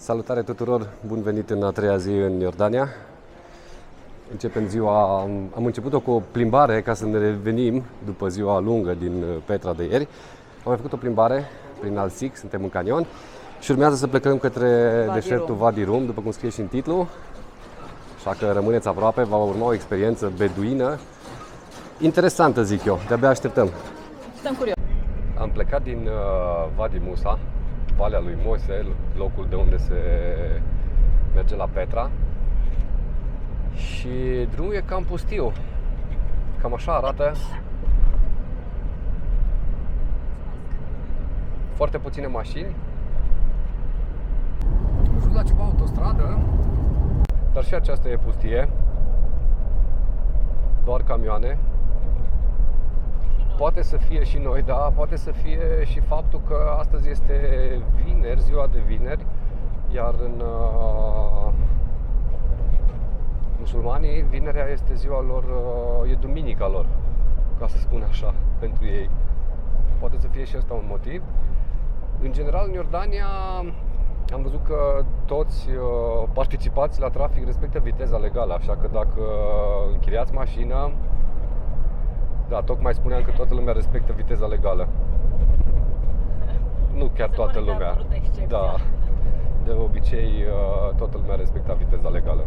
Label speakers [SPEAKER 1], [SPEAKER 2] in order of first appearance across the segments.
[SPEAKER 1] Salutare tuturor, bun venit în a treia zi în Iordania. Începem ziua, am început-o cu o plimbare ca să ne revenim după ziua lungă din Petra de ieri. Am mai făcut o plimbare prin Al-Siq, suntem în canion și urmează să plecăm către deșertul Wadi Rum, după cum scrie și în titlu. Așa că rămâneți aproape, va urma o experiență beduină interesantă, zic eu, de-abia așteptăm.
[SPEAKER 2] Suntem curioși.
[SPEAKER 1] Am plecat din Wadi Musa, Valea lui Moise, locul de unde se merge la Petra. Și drumul e cam pustiu. Cam așa arată. Foarte puține mașini. Am ajuns la ceva autostradă, dar și aceasta e pustie. Doar camioane. Poate să fie și noi, da, poate să fie și faptul că astăzi este vineri, ziua de vineri, iar în musulmanii, vinerea este ziua lor, e duminica lor, ca să spun așa, pentru ei. Poate să fie și asta un motiv. În general, în Iordania, am văzut că toți participați la trafic respectă viteza legală, așa că dacă închiriați mașină, da, tocmai spuneam că toată lumea respectă viteza legală. Nu chiar toată lumea. Da, de obicei toată lumea respectă viteza legală.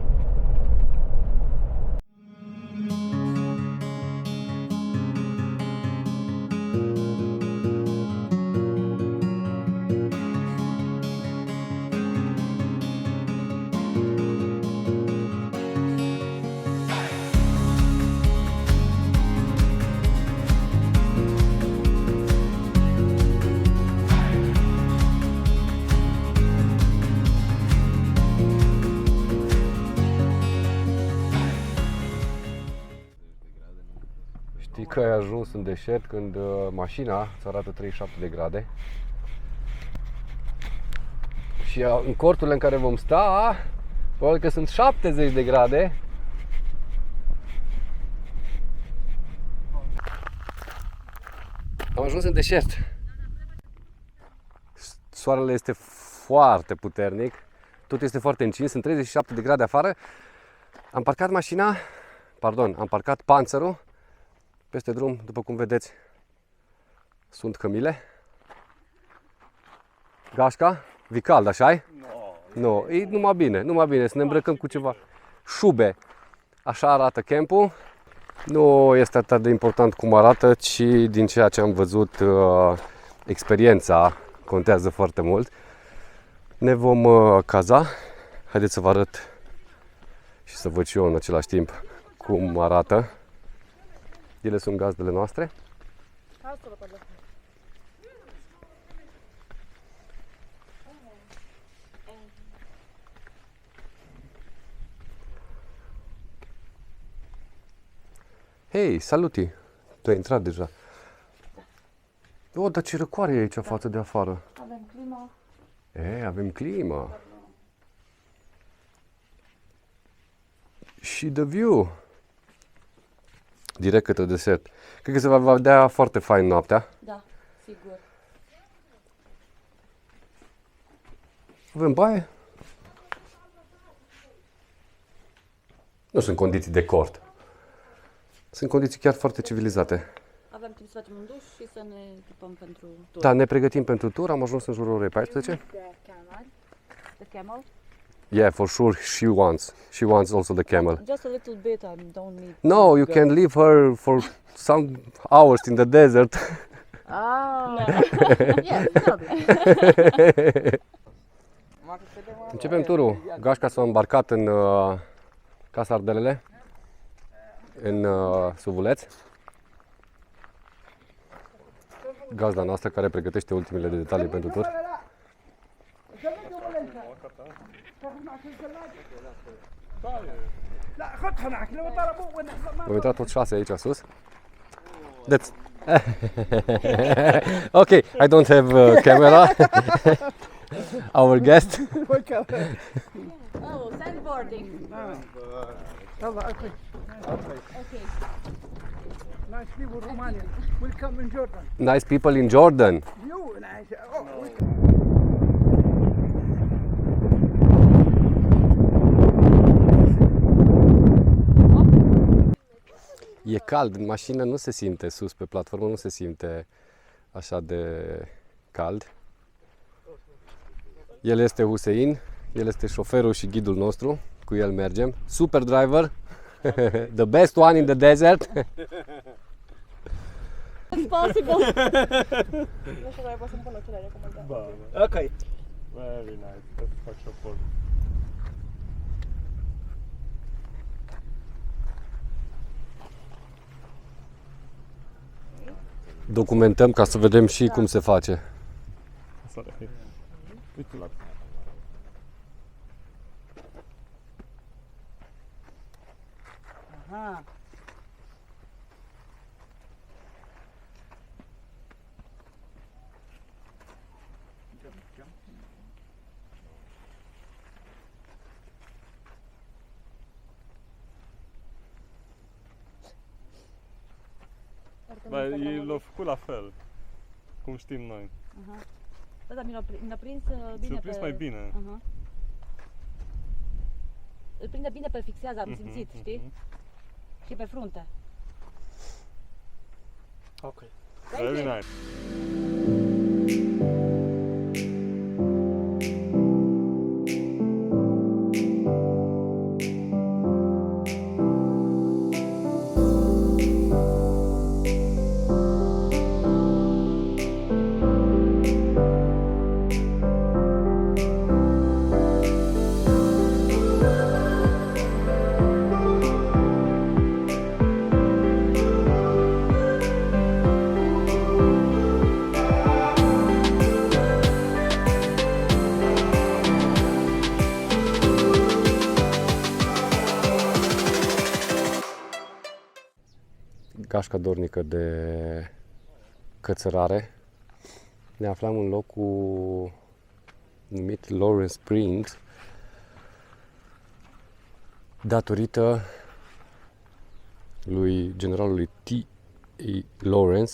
[SPEAKER 1] Știi că ai ajuns în deșert când mașina îți arată 37 de grade și în corturile în care vom sta, probabil că sunt 70 de grade. Am ajuns în deșert. Soarele este foarte puternic, tot este foarte încins, sunt 37 de grade afară. Am parcat mașina, am parcat Panzerul peste drum, după cum vedeți, sunt cămile. Gașca, vi cald, așa-i? Nu, e numai bine, să ne îmbrăcăm cu ceva șube. Așa arată campul. Nu este atât de important cum arată, ci din ceea ce am văzut, experiența contează foarte mult. Ne vom caza. Haideți să vă arăt și să văd și eu în același timp cum arată. Ele sunt gazdele noastre. Hei, saluti! Tu ai intrat deja. Dar ce răcoare e aici față de afară.
[SPEAKER 2] Avem climă.
[SPEAKER 1] Avem climă. Și the view. Direct către desert. Cred că se va vedea foarte fain noaptea.
[SPEAKER 2] Da, sigur.
[SPEAKER 1] Avem baie. Nu sunt condiții de cort. Sunt condiții chiar foarte civilizate.
[SPEAKER 2] Avem timp să facem un duș și să ne echipăm pentru tur.
[SPEAKER 1] Da, ne pregătim pentru tur. Am ajuns în jurul orei 14.
[SPEAKER 2] The camel?
[SPEAKER 1] Yeah, for sure she wants. She wants also the camel.
[SPEAKER 2] Just a little bit, I don't need...
[SPEAKER 1] No, you can leave her for some hours in the desert.
[SPEAKER 2] Ah, yes, probably.
[SPEAKER 1] Începem turul. Gașca s-a îmbarcat în Casa Ardelele, în Suvuleț. Gazda noastră care pregătește ultimele detalii pentru tur. Vom intra tot 6 aici sus. That's... Okay, I don't have camera. Our guest.
[SPEAKER 2] Oh, sandboarding.
[SPEAKER 3] Okay. Nice people in Romania. Welcome in Jordan.
[SPEAKER 1] Nice people in Jordan.
[SPEAKER 3] You nice. Oh, welcome.
[SPEAKER 1] cald. În mașină nu se simte, sus pe platformă nu se simte așa de cald. El este Hussein, el este șoferul și ghidul nostru, cu el mergem. Super driver, the best one in the desert.
[SPEAKER 2] It's possible.
[SPEAKER 4] Nu știu dacă pot să-mi pun ochelari acum, da.
[SPEAKER 5] Ba,
[SPEAKER 3] Ok.
[SPEAKER 5] very nice. Să fac și o poză.
[SPEAKER 1] Documentăm ca să vedem și cum se face.
[SPEAKER 5] Sorry. Uite la
[SPEAKER 3] Aha.
[SPEAKER 5] Dar ei l-au făcut la fel, cum știm noi.
[SPEAKER 2] Da, dar mi-l-a prins bine
[SPEAKER 5] Ți-l prins mai bine.
[SPEAKER 2] Aha. Îl prinde bine pe fixează, am simțit, știi? Și pe frunte.
[SPEAKER 3] Ok.
[SPEAKER 5] Very nice.
[SPEAKER 1] Gașca dornică de cățărare. Ne aflam în locul numit Lawrence Springs datorită lui generalului T.E. Lawrence,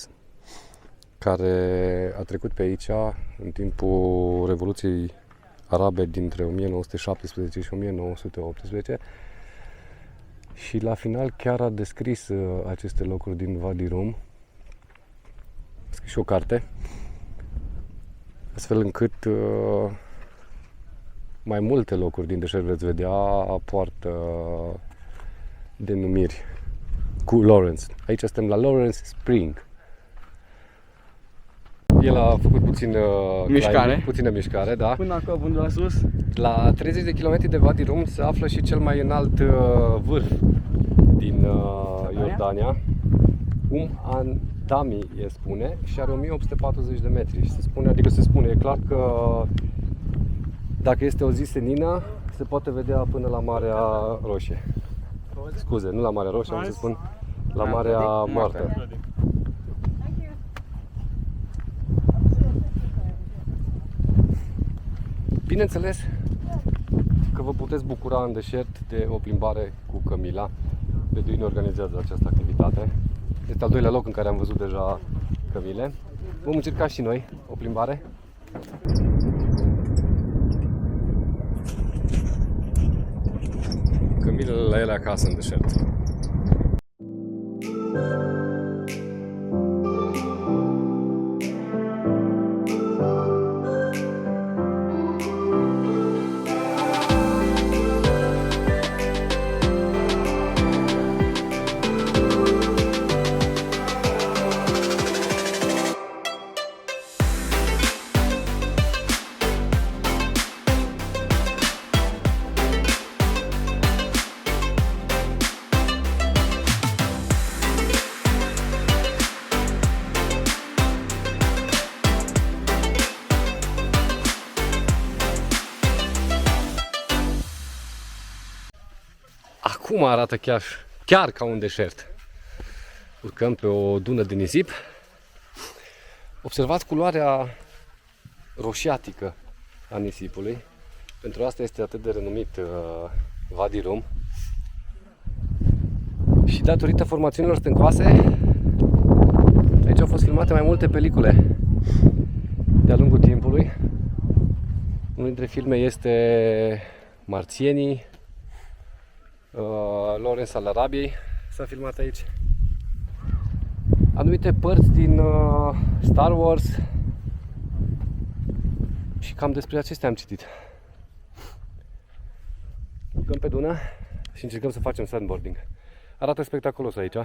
[SPEAKER 1] care a trecut pe aici în timpul Revoluției Arabe dintre 1917 și 1918 și la final chiar a descris aceste locuri din Wadi Rum. A scris și o carte, astfel încât mai multe locuri din deșert veți vedea poartă denumiri cu Lawrence. Aici suntem la Lawrence Spring. El a făcut puțină mișcare, da.
[SPEAKER 3] Până acolo, până la sus.
[SPEAKER 1] La 30 de km de Wadi Rum se află și cel mai înalt vârf din Iordania. Andami e spune și are 1840 de metri. Și se spune, e clar că dacă este o zi senină, se poate vedea până la Marea Roșie. Scuze, nu la Marea Roșie, am să spun la Marea Moartă. Bineînțeles că vă puteți bucura în deșert de o plimbare cu cămila. Beduini organizează această activitate. Este al doilea loc în care am văzut deja cămile. Vom încerca și noi o plimbare. Cămilele la ele acasă în deșert. Acum arată chiar ca un deșert. Urcăm pe o dună de nisip. Observați culoarea roșiatică a nisipului. Pentru asta este atât de renumit Wadi Rum. Și datorită formațiunilor stâncoase, aici au fost filmate mai multe pelicule de-a lungul timpului. Unul dintre filme este Marțienii, Lawrence al Arabiei s-a filmat aici. anumite părți din Star Wars și cam despre acestea am citit. Urcăm pe dună și încercăm să facem sandboarding. Arată spectaculos aici.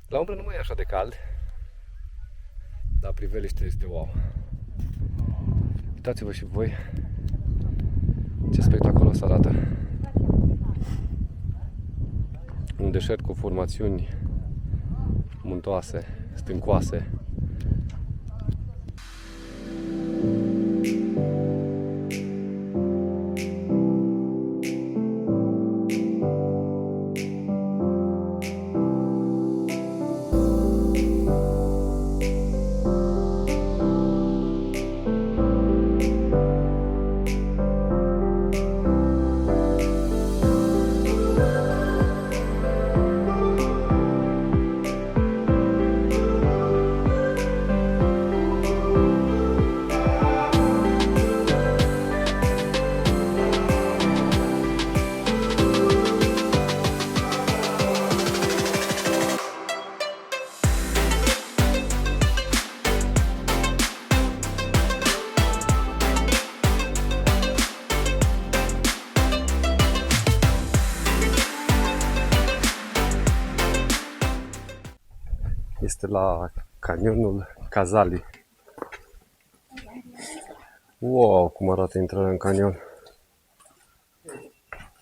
[SPEAKER 1] La umbră nu mai e așa de cald, dar priveliște este wow. Uitați-vă și voi ce spectaculos arată. Un deșert cu formațiuni muntoase, stâncoase. Este la canionul Cazali. Wow, cum arată intrarea în canion.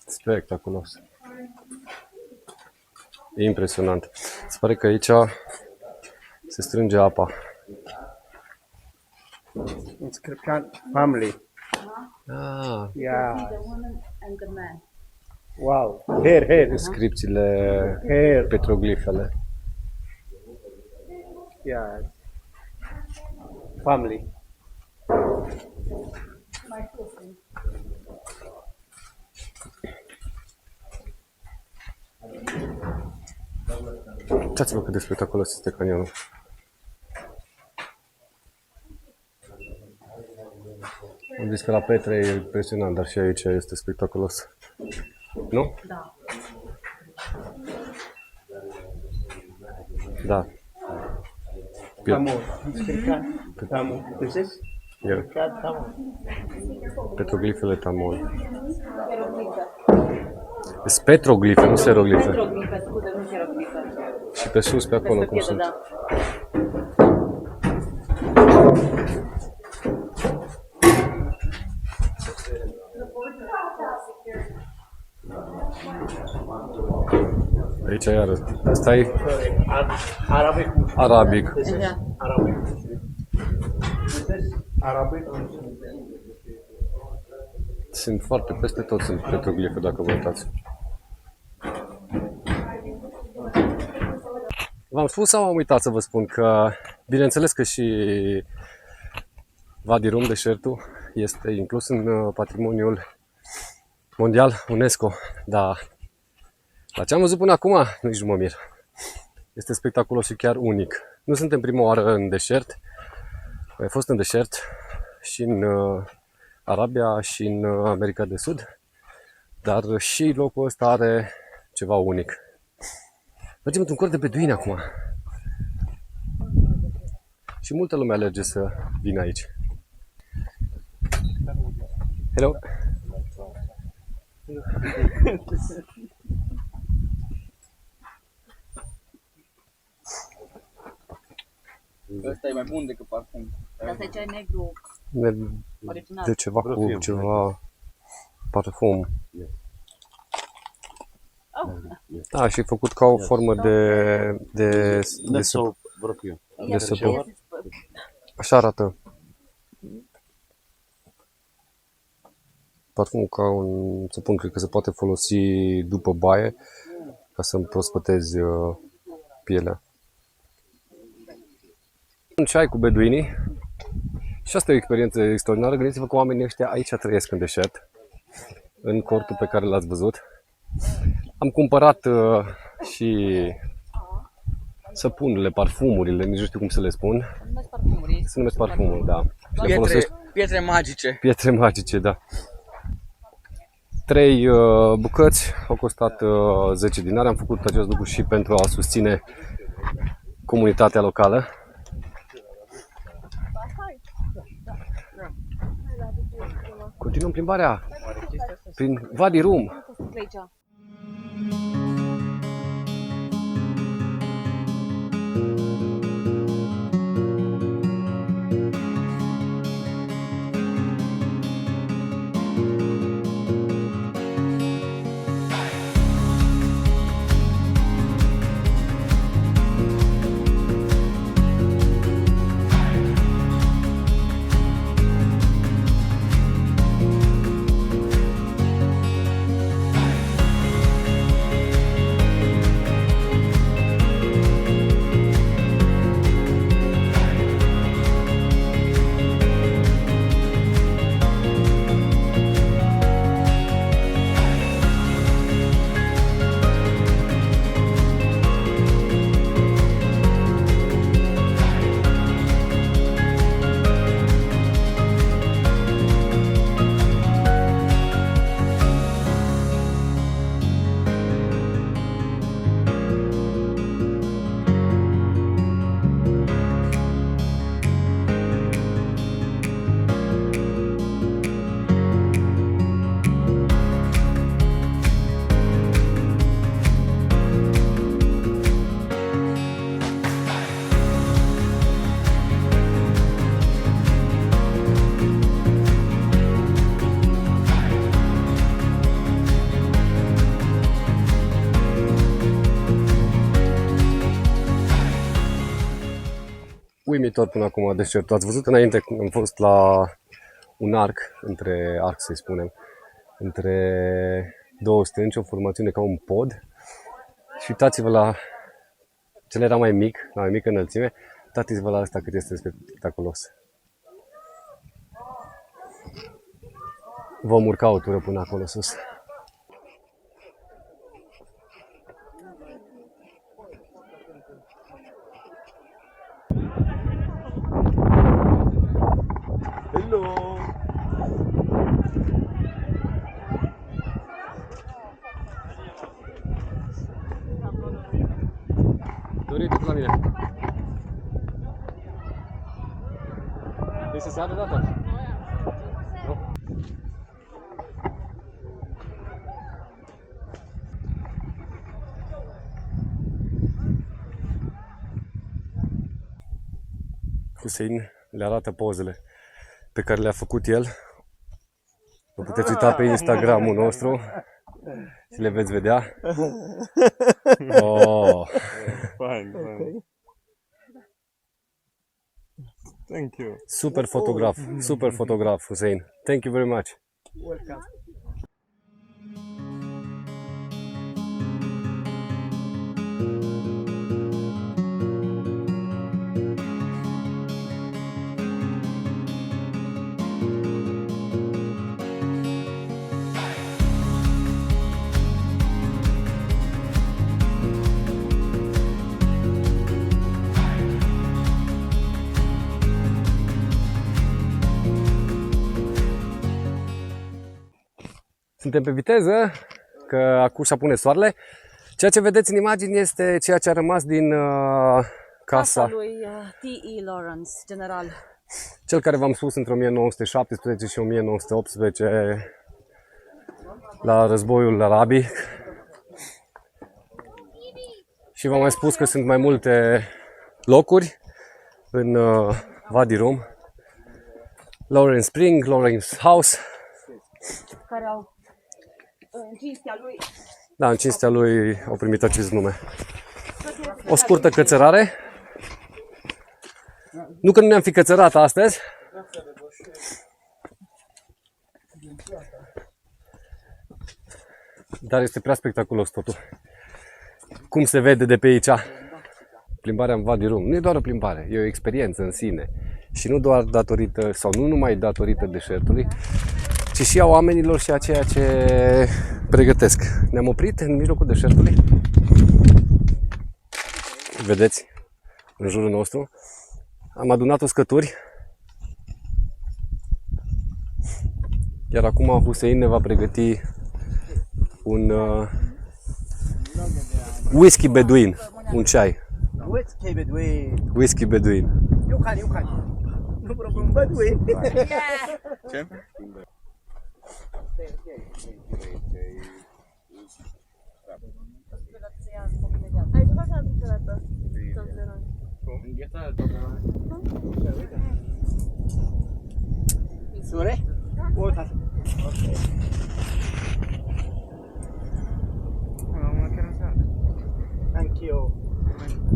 [SPEAKER 1] Spectaculos. E impresionant. Se pare că aici se strânge apa.
[SPEAKER 3] Inscription family.
[SPEAKER 1] Ah,
[SPEAKER 3] Yeah.
[SPEAKER 2] The woman and the man.
[SPEAKER 3] Wow. Here.
[SPEAKER 1] inscripțiile,
[SPEAKER 3] Here.
[SPEAKER 1] petroglifele.
[SPEAKER 3] Yeah. Family.
[SPEAKER 1] Uitați-vă cât de spectaculos este canionul. Am zis că la Petre e impresionant, dar și aici este spectaculos. Nu?
[SPEAKER 2] Da.
[SPEAKER 1] Da.
[SPEAKER 3] Tamul. Inscription. Tamul. This is?
[SPEAKER 1] E
[SPEAKER 3] Tamul.
[SPEAKER 1] petroglifele Tamol. Sunt petroglife, nu seroglife.
[SPEAKER 2] Petroglife, scuze, nu hieroglife.
[SPEAKER 1] Și pe sus, pe acolo, cum
[SPEAKER 2] Peste
[SPEAKER 1] sunt.
[SPEAKER 2] piedă, da.
[SPEAKER 1] Aici iară. Asta e
[SPEAKER 3] Arabic.
[SPEAKER 1] arabic.
[SPEAKER 3] This is
[SPEAKER 2] Yeah.
[SPEAKER 3] Arabic. This is Arabic.
[SPEAKER 1] Sunt foarte, peste tot sunt petroglife, dacă vă uitați. V-am spus sau am uitat să vă spun că, bineînțeles că și Wadi Rum, deșertul, este inclus în patrimoniul mondial UNESCO, dar la ce am văzut până acum, nici nu mă mir. Este spectaculos și chiar unic. Nu suntem prima oară în deșert, am fost în deșert și în Arabia și în America de Sud, dar și locul ăsta are ceva unic. Mergem într-un cort de beduini acum. Și multă lume alerge să vină aici. Hello!
[SPEAKER 6] Ăsta e mai bun decât parfum.
[SPEAKER 2] Asta e cel negru original.
[SPEAKER 1] De ceva cu ceva parfum. Da, și e făcut ca o formă de
[SPEAKER 6] soap, bropiu.
[SPEAKER 1] de săpun. Așa arată. Parfumul ca un săpun, cred că se poate folosi după baie ca să împrospătezi pielea. Un ceai cu beduinii și asta e o experiență extraordinară. Gândiți-vă că oamenii ăștia aici trăiesc în deșert, în cortul pe care l-ați văzut. Am cumpărat și săpunurile, parfumurile, nici nu știu cum să le spun. Se numesc parfumuri, da. Le folosești
[SPEAKER 6] Pietre magice.
[SPEAKER 1] pietre magice, da. 3 bucăți au costat 10 dinari. Am făcut acest lucru și pentru a susține comunitatea locală. Continuăm plimbarea prin Wadi Rum.
[SPEAKER 2] Aici.
[SPEAKER 1] Uimitor până acum deșertul. Ați văzut înainte când am fost la un arc, să-i spunem, între două stânci, o formațiune ca un pod. Și uitați-vă la cel era mai mic, la mai mică înălțime, uitați-vă la asta cât este spectaculos. Vom urca o tură până acolo sus. Doriți la mine. Vrei să se ia deodată? Nu? Hussein le arată pozele pe care le-a făcut el. Vă puteți uita pe Instagramul nostru și le veți vedea. Oh.
[SPEAKER 5] Fine, fine. Thank you.
[SPEAKER 1] Super fotograf, Hussein. Thank you very much.
[SPEAKER 3] Welcome.
[SPEAKER 1] Suntem pe viteză, că acum și apune soarele. Ceea ce vedeți în imagini este ceea ce a rămas din casa
[SPEAKER 2] lui T.E. Lawrence, general.
[SPEAKER 1] Cel care v-am spus între 1917 și 1918 la războiul arabic. Și v-am mai spus că sunt mai multe locuri în Wadi Rum. Lawrence Spring, Lawrence House.
[SPEAKER 2] Care au în cinstea lui.
[SPEAKER 1] Da, în cinstea lui au primit acest nume. O scurtă cățărare. Nu că nu ne-am fi cățărat astăzi. Dar este prea spectaculos totul. Cum se vede de pe aici. Plimbarea în Wadi Rum nu e doar o plimbare, e o experiență în sine. Și nu doar datorită, sau nu numai datorită deșertului, ci și a oamenilor și a ceea ce pregătesc. Ne-am oprit în mijlocul deșertului. Vedeți, în jurul nostru. Am adunat uscături. Iar acum Hussein ne va pregăti un whisky beduin, un ceai.
[SPEAKER 3] Whiskey Bedouin.
[SPEAKER 1] Whisky beduin.
[SPEAKER 3] You can. No problem. Bedouin.
[SPEAKER 6] Ce?
[SPEAKER 4] Ai jucat la niciodată?
[SPEAKER 6] Înghețat.
[SPEAKER 3] Sure? Water. Thank you.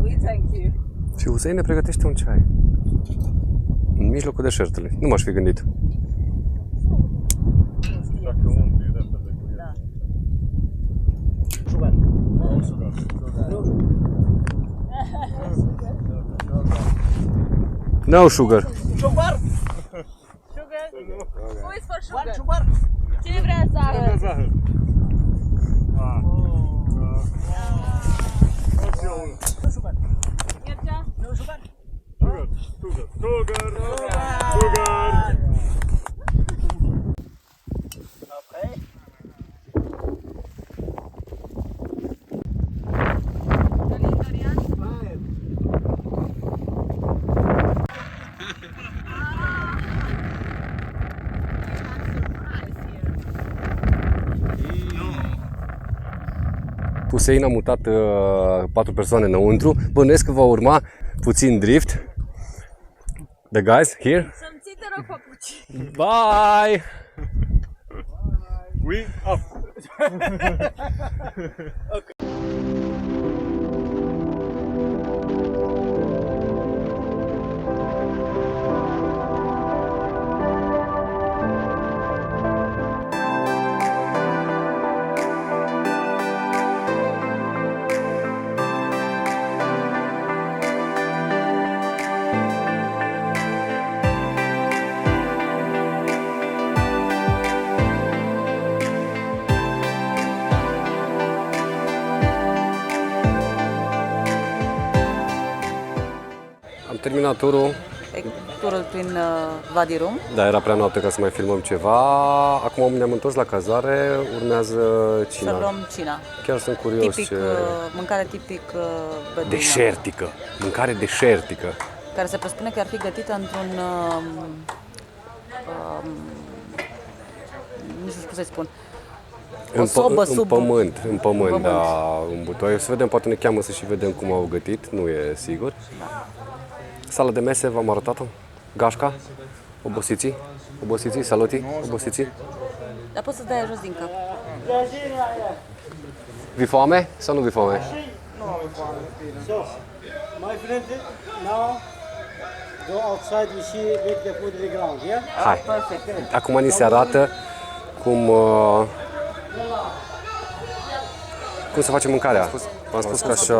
[SPEAKER 2] We thank you.
[SPEAKER 1] Și Hussein ne pregătește un ceai. În mijlocul deșertului. Nu m-aș fi gândit.
[SPEAKER 5] Dacă umbli repede cu el.
[SPEAKER 3] Sugar.
[SPEAKER 1] No sugar.
[SPEAKER 3] Sugar?
[SPEAKER 4] Who is for sugar?
[SPEAKER 3] One sugar?
[SPEAKER 2] Cine vrea zahăr?
[SPEAKER 5] Zahăr. Dați eu unul.
[SPEAKER 2] Mircea?
[SPEAKER 3] No sugar?
[SPEAKER 5] Sugar.
[SPEAKER 3] Okay.
[SPEAKER 1] Hussein a mutat 4 persoane înăuntru. Bănuiesc că va urma puțin drift. The guys here.
[SPEAKER 4] Să-mi ții, te rog, papuci.
[SPEAKER 1] Bye!
[SPEAKER 5] We up.
[SPEAKER 1] Am terminat turul.
[SPEAKER 2] Turul prin Wadi Rum.
[SPEAKER 1] Da, era prea noapte ca să mai filmăm ceva. Acum ne-am întors la cazare, urmează cina.
[SPEAKER 2] Să luăm cina.
[SPEAKER 1] Chiar sunt curios
[SPEAKER 2] Tipic,
[SPEAKER 1] ce...
[SPEAKER 2] mâncare tipic beduină.
[SPEAKER 1] Deșertică. Mâncare deșertică.
[SPEAKER 2] Care se presupune că ar fi gătită într-un... nu știu cum să-i spun. O sobă
[SPEAKER 1] în
[SPEAKER 2] sub...
[SPEAKER 1] pământ, în pământ,
[SPEAKER 2] pământ.
[SPEAKER 1] da, un butoi. Să vedem, poate ne cheamă să și vedem cum au gătit, nu e sigur. Sala de mese, v-am arătat-o? Gașca? Obosiții? Saluti? Obosiții?
[SPEAKER 2] Dar poți să dai jos din cap.
[SPEAKER 1] Vi foame sau nu vi foame?
[SPEAKER 7] So, my friend, now go outside, we see, make the food in the ground, yeah?
[SPEAKER 1] Hai!
[SPEAKER 2] Perfect.
[SPEAKER 1] Acum ni se arată cum cum să facem mâncarea. V-am spus că așa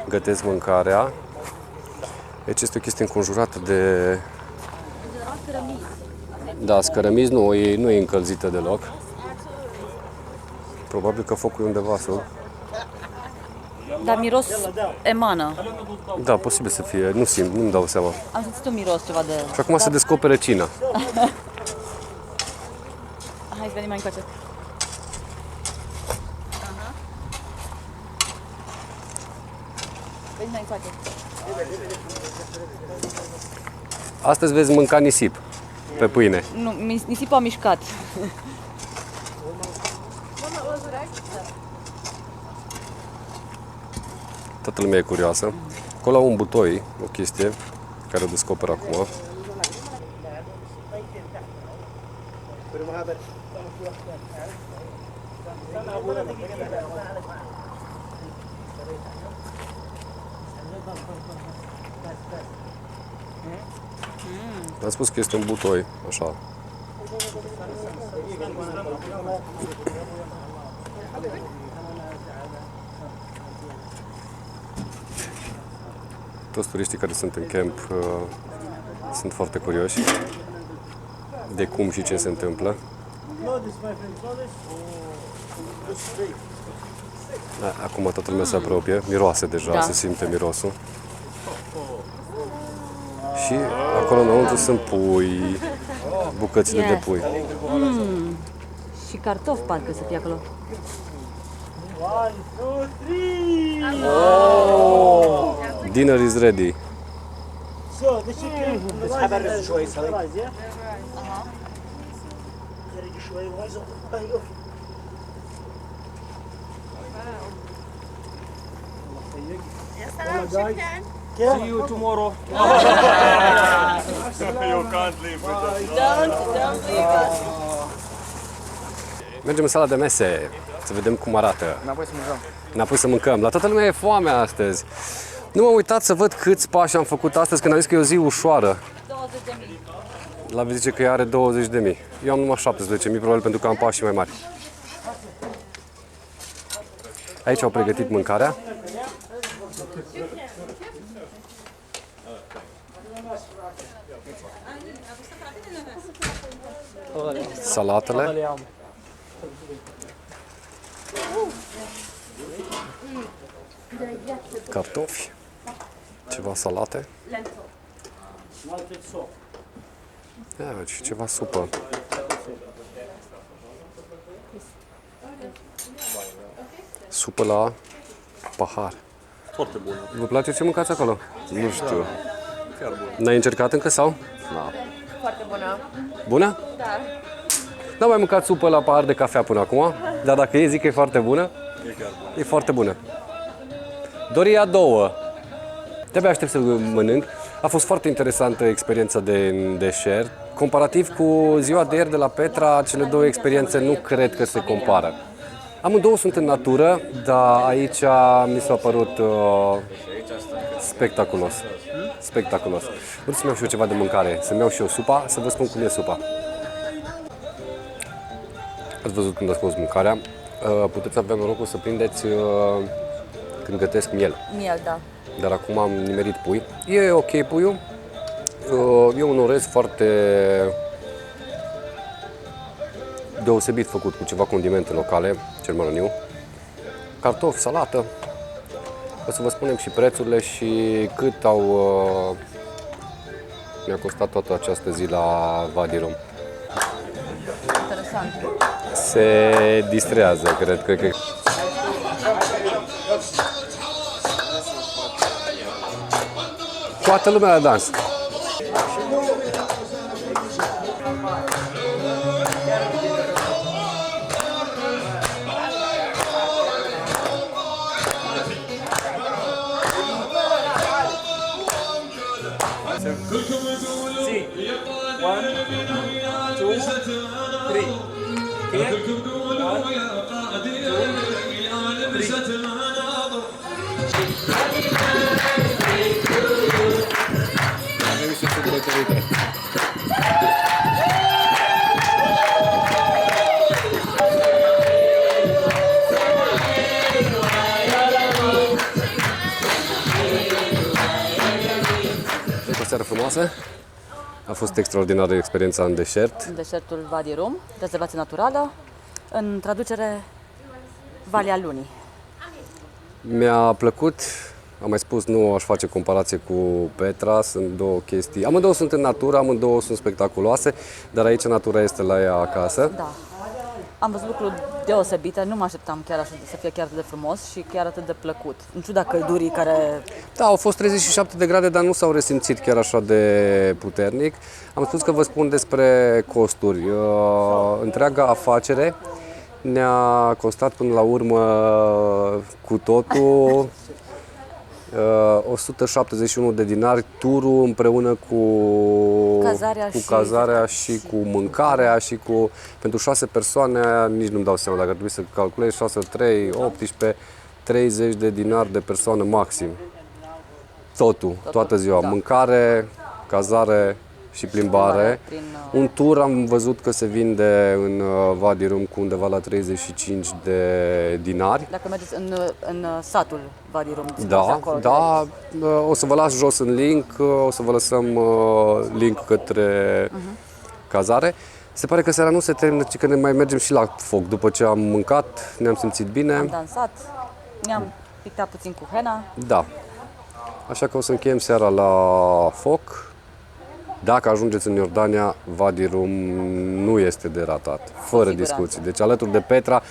[SPEAKER 1] gătesc mâncarea. Deci este o chestie înconjurată de... Da, scărămizi, nu e încălzită deloc. Probabil că focul e undeva sub.
[SPEAKER 2] Dar miros emană.
[SPEAKER 1] Da, posibil să fie, nu simt, nu-mi dau seama.
[SPEAKER 2] Am simțit un miros ceva de...
[SPEAKER 1] Și acum se descoperă cina.
[SPEAKER 2] Hai să venim mai încoace. Veni mai încoace.
[SPEAKER 1] Astăzi veți mânca nisip pe pâine.
[SPEAKER 2] Nu, nisipul a mișcat.
[SPEAKER 1] Toată lumea e curioasă. Acolo au un butoi, o chestie care o descoperă acum. Am spus că este un butoi, așa. Toți turiștii care sunt în camp sunt foarte curioși de cum și ce se întâmplă. Da, acum toată lumea se apropie, miroase deja,
[SPEAKER 2] Da.
[SPEAKER 1] se simte mirosul. Și acolo înăuntru sunt pui, bucățile de pui.
[SPEAKER 2] Și cartofi parcă să fie acolo.
[SPEAKER 7] 1, 2, 3.
[SPEAKER 1] Dinner is ready.
[SPEAKER 7] So the chicken.
[SPEAKER 3] بس حبرز شوي صغير.
[SPEAKER 7] خليك شوي وعايزه. ايوه.
[SPEAKER 3] See you tomorrow.
[SPEAKER 5] You can't live with us.
[SPEAKER 4] Don't leave us.
[SPEAKER 1] Mergem în sala de mese să vedem cum arată.
[SPEAKER 6] Înapoi să mâncăm.
[SPEAKER 1] Înapoi să mâncăm. La toată lumea e foame astăzi. Nu m-am uitat să văd câți pași am făcut astăzi, când am zis că e o zi ușoară.
[SPEAKER 2] 20.000.
[SPEAKER 1] La zice că are 20.000. Eu am numai 17.000, probabil pentru că am pași mai mari. Aici au pregătit mâncarea. Salatele. Cartofi. Ceva salate. Ia, și ceva supă. Supă la pahar.
[SPEAKER 5] Foarte bună.
[SPEAKER 1] Vă place ce mâncați acolo? Nu știu.
[SPEAKER 5] Chiar bună.
[SPEAKER 1] N-ai încercat încă sau? Da.
[SPEAKER 4] Foarte bună.
[SPEAKER 1] Bună?
[SPEAKER 4] Da.
[SPEAKER 1] N-am mai mâncat supă la pahar de cafea până acum, dar dacă e, zic că e foarte bună.
[SPEAKER 5] E chiar bună.
[SPEAKER 1] E foarte bună. Doria două. De-abia aștept să mănânc. A fost foarte interesantă experiența de deșert. Comparativ cu ziua de ieri de la Petra, cele două experiențe nu cred că se compară. Amândouă sunt în natură, dar aici mi s-a părut spectaculos. Spectaculos. Vreau să-mi iau și eu ceva de mâncare, să-mi iau și eu supa, să vă spun cum e supa. Ați văzut când a scos mâncarea. Puteți avea norocul să prindeți când gătesc miel.
[SPEAKER 2] Miel, da.
[SPEAKER 1] Dar acum am nimerit pui. E ok puiul. E un orez foarte deosebit făcut cu ceva condimente locale, cel mai răniu. Cartofi, salată. O să vă spunem și prețurile și cât mi-a costat toată această zi la Wadi Rum.
[SPEAKER 2] Interesant.
[SPEAKER 1] Se distrează, cred că. Toată lumea la dans.
[SPEAKER 3] See. 1, 2, 3. Cake. 1, 2, 3.
[SPEAKER 1] O seară frumoasă. A fost extraordinară experiența în deșert.
[SPEAKER 2] În deșertul Wadi Rum, rezervație naturală, în traducere Valea Lunii.
[SPEAKER 1] Mi-a plăcut, am mai spus, nu aș face comparație cu Petra, sunt două chestii. Amândouă sunt în natură, amândouă sunt spectaculoase, dar aici natura este la ea acasă.
[SPEAKER 2] Da. Am văzut lucruri deosebite, nu mă așteptam chiar așa să fie chiar atât de frumos și chiar atât de plăcut. În ciuda căldurii care...
[SPEAKER 1] Da, au fost 37 de grade, dar nu s-au resimțit chiar așa de puternic. Am spus că vă spun despre costuri. Întreaga afacere ne-a costat până la urmă cu totul 171 de dinari, turul împreună cu cazarea și cu mâncarea și cu... Pentru 6 persoane, nici nu-mi dau seama dacă ar trebui să calculez 6, 3, 18, 30 de dinari de persoană maxim. Totul, toată ziua.
[SPEAKER 2] Da.
[SPEAKER 1] Mâncare, cazare și plimbare. Un tur am văzut că se vinde în Wadi Rum cu undeva la 35 de dinari.
[SPEAKER 2] Dacă mergeți în satul Wadi Rum,
[SPEAKER 1] Da,
[SPEAKER 2] acolo,
[SPEAKER 1] da, o să vă las jos în link, o să vă lăsăm link către cazare. Se pare că seara nu se termină, ci că ne mai mergem și la foc. După ce am mâncat, ne-am simțit bine.
[SPEAKER 2] am dansat, ne-am pictat puțin cu hena.
[SPEAKER 1] Da. Așa că o să încheiem seara la foc. Dacă ajungeți în Iordania, Wadi Rum nu este de ratat, fără discuții. Deci alături de Petra,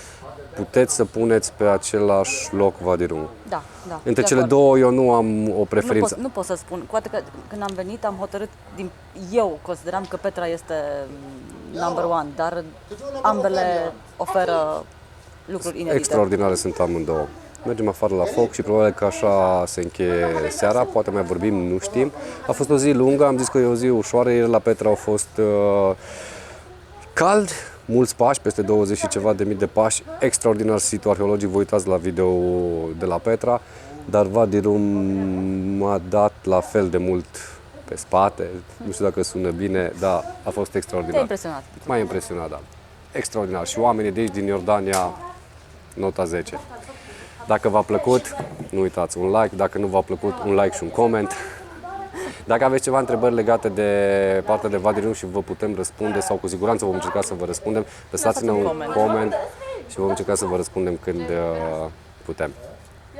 [SPEAKER 1] puteți să puneți pe același loc Wadi Rum.
[SPEAKER 2] Da, da.
[SPEAKER 1] Între
[SPEAKER 2] de
[SPEAKER 1] cele
[SPEAKER 2] acord.
[SPEAKER 1] două eu nu am o preferință.
[SPEAKER 2] Nu pot să spun. Cu toate că când am venit am hotărât, eu consideram că Petra este number one, dar ambele oferă lucruri inedite.
[SPEAKER 1] Extraordinare sunt amândouă. Mergem afară la foc și probabil că așa se încheie seara, poate mai vorbim, nu știm. A fost o zi lungă, am zis că e o zi ușoară, ieri la Petra au fost cald, mulți pași, peste 20 și ceva de mii de pași, extraordinar situl arheologic, vă uitați la video de la Petra, dar Wadi Rum m-a dat la fel de mult pe spate, nu știu dacă sună bine, dar a fost
[SPEAKER 2] Te-a
[SPEAKER 1] extraordinar.
[SPEAKER 2] impresionat.
[SPEAKER 1] M-a impresionat, da. Extraordinar. Și oamenii de aici, din Iordania, nota 10. Dacă v-a plăcut, nu uitați un like. Dacă nu v-a plăcut, un like și un coment. Dacă aveți ceva întrebări legate de partea de Wadi Rum și vă putem răspunde, sau cu siguranță vom încerca să vă răspundem, lăsați-ne un coment și vom încerca să vă răspundem când putem.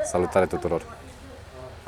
[SPEAKER 1] Salutare tuturor!